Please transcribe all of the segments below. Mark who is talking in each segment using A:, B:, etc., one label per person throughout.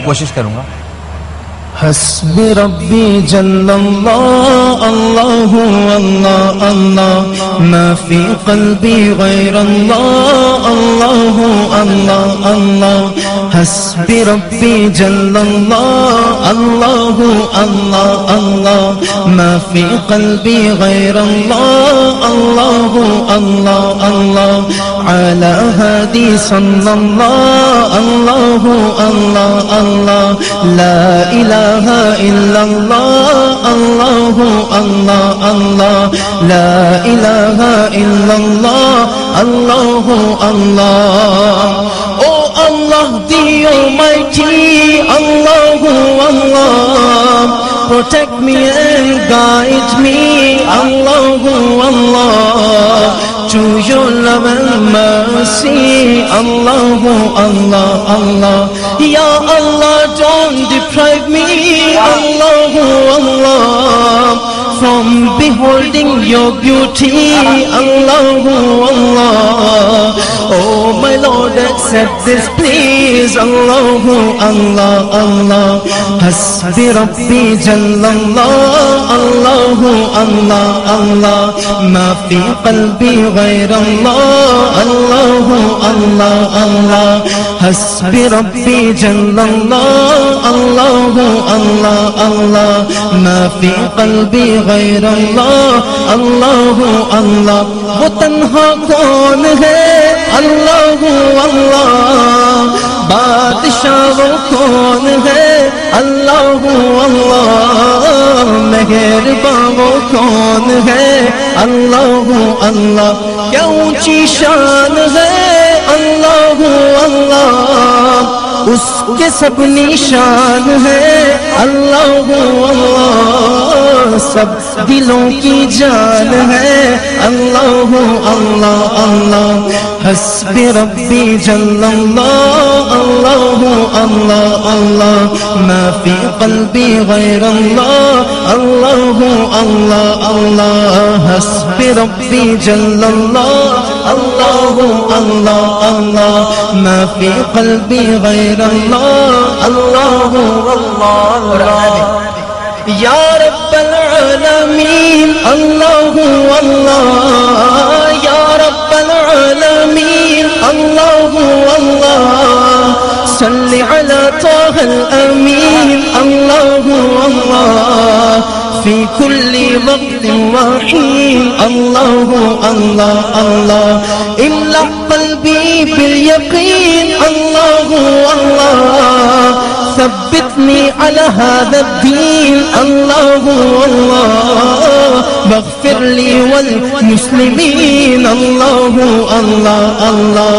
A: कोशिश करूंगा।
B: हस्बी रब्बी जल्लल्लाह अल्लाहु अल्लाह अल्लाह मा फी क़ल्बी गैरल्लाह अल्लाहु अल्लाह अल्लाह हस्बी रब्बी जल्लल्लाह अल्लाहु अल्लाह अल्लाह मा फी क़ल्बी गैरल्लाह अल्लाहु अल्लाह अल्लाह अला हादी सल्लल्लाह अल्लाहु अल्लाह अल्लाह ला इलाहा इल्लल्लाह अल्लाहु अल्लाह अल्लाह ला इलाहा इल्लल्लाह अल्लाहु अल्लाह। O Allah the Almighty, Allahu Allah, protect me and guide me, Allahu Allah, to your love and mercy, Allahu Allah Allah. Ya Allah, don't deprive me, Allahu Allah, from beholding your beauty, Allahu Allah. Oh my Lord, accept this please, Allahu Allah Allah. Hasbi Rabbi Jallallah, Allahu Allah Allah. Ma fi qalbi ghayr Allah, Allahu Allah Allah. Hasbi Rabbi Jallallah, Allahu Allah Allah. Ma fi qalbi ghayr Allah, Allahu Allah. वो तन्हा कौन है, अल्लाहु अल्लाह, बादशाह वो कौन है, अल्लाहु अल्लाह, मेहरबान वो कौन है, अल्लाहु अल्लाह, क्या ऊंची शान है, अल्लाहु अल्लाह, उसके सब निशान है, अल्लाहु अल्लाह, सब दिलों की जान है, अल्लाहु अल्लाह अल्लाह। हस्बी रब्बी जल्लल्लाह अल्लाहु अल्लाह अल्लाह मा फी क़ल्बी गैर अल्लाह अल्लाहु अल्लाह अल्लाह। हस्बी रब्बी जल्लल्लाह अल्लाहु अल्लाह अल्लाह मा फी क़ल्बी गैर अल्लाह अल्लाहु अल्लाह अल्लाह। या रब्बल आलमीन अल्लाहु अल्लाह, या रब्बल आलमीन अल्लाहु अल्लाह, सल्लि अला ताहल अमीन अल्लाहु अल्लाह, फी कुल्ली वक़्तिन व हीन अल्लाहु अल्लाह अल्लाह। इम्ला क़ल्बी बिल यक़ीन अल्लाहु अल्लाह, ثبتني على هذا الدين الله الله، واغفر لي والمسلمين الله الله الله.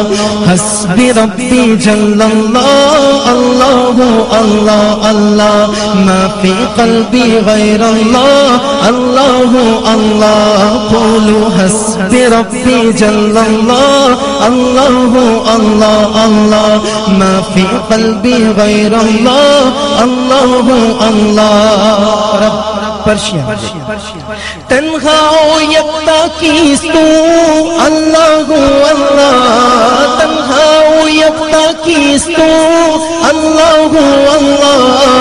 B: حسبي ربي جل الله الله الله الله، ما في قلبي غير الله الله الله. قولوا حسبي ربي جل الله الله الله الله، ما في قلبي غير الله अल्लाहु अल्लाह। रब पर्शियन तन्हा ओ यक्ता कीस तू, अल्लाहु अल्लाह, तन्हा ओ यक्ता कीस तू, अल्लाहु अल्लाह,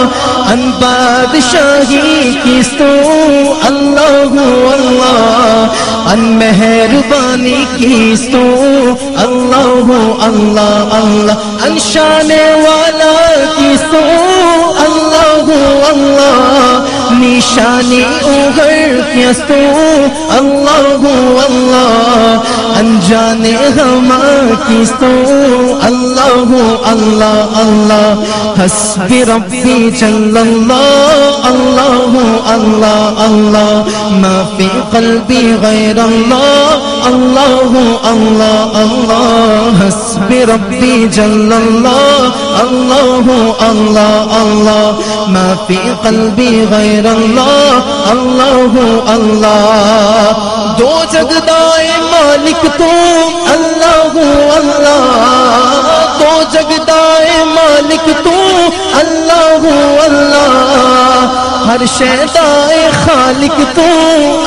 B: अन बादशाही कीस तू, अल्लाहु अल्लाह, अन मेहरबानी कीस तू, अल्लाहु अल्लाह अल्लाह, अन शाने वाला कीस तू, अल्लाहु अल्लाह, निशानी उघड़ किस्तू, अल्लाहु अल्लाह, अनजाने हमा किस्तू, अल्लाहु अल्लाह अल्लाह। हस्बी रब्बी जल्लल्लाह अल्लाहु अल्लाह अल्लाह, मा फी क़ल्बी गैर अल्लाह अल्लाहु अल्लाह अल्लाह। हस्बी रब्बी जल्लल्लाह अल्लाहु अल्लाह अल्लाह, मा फी क़ल्बी गैर अल्लाह अल्लाहु अल्लाह। दो जगदाए मालिक तू, अल्लाहु अल्लाह, दो जगदाए मालिक तू, अल्लाहु अल्लाह, हर शैदाए खालिक तू,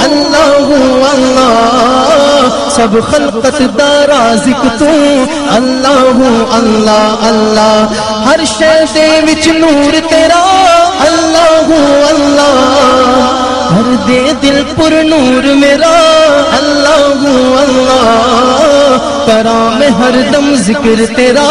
B: अल्लाहु अल्लाह, सब खलकत दा राज़िक तू अल्लाह अल्लाह अल्लाह हर शै दे विच नूर तेरा अल्लाह अल्लाह हर दे दिल पुर नूर मेरा अल्लाह अल्लाह करा मैं हरदम जिक्र तेरा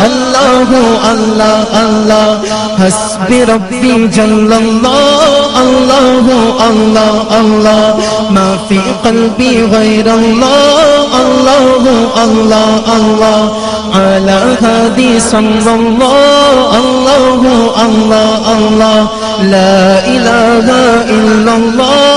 B: अल्लाह अल्लाह अल्लाह हस्बी रब्बी जल्लल्लाह अल्लाह अल्लाह अल्लाह मा फी क़ल्बी गैर अल्लाह अल्लाह अल्लाह अल्लाह अला हादी सल्लल्लाह अल्लाह अल्लाह अल्लाह ला इलाहा इल्लल्लाह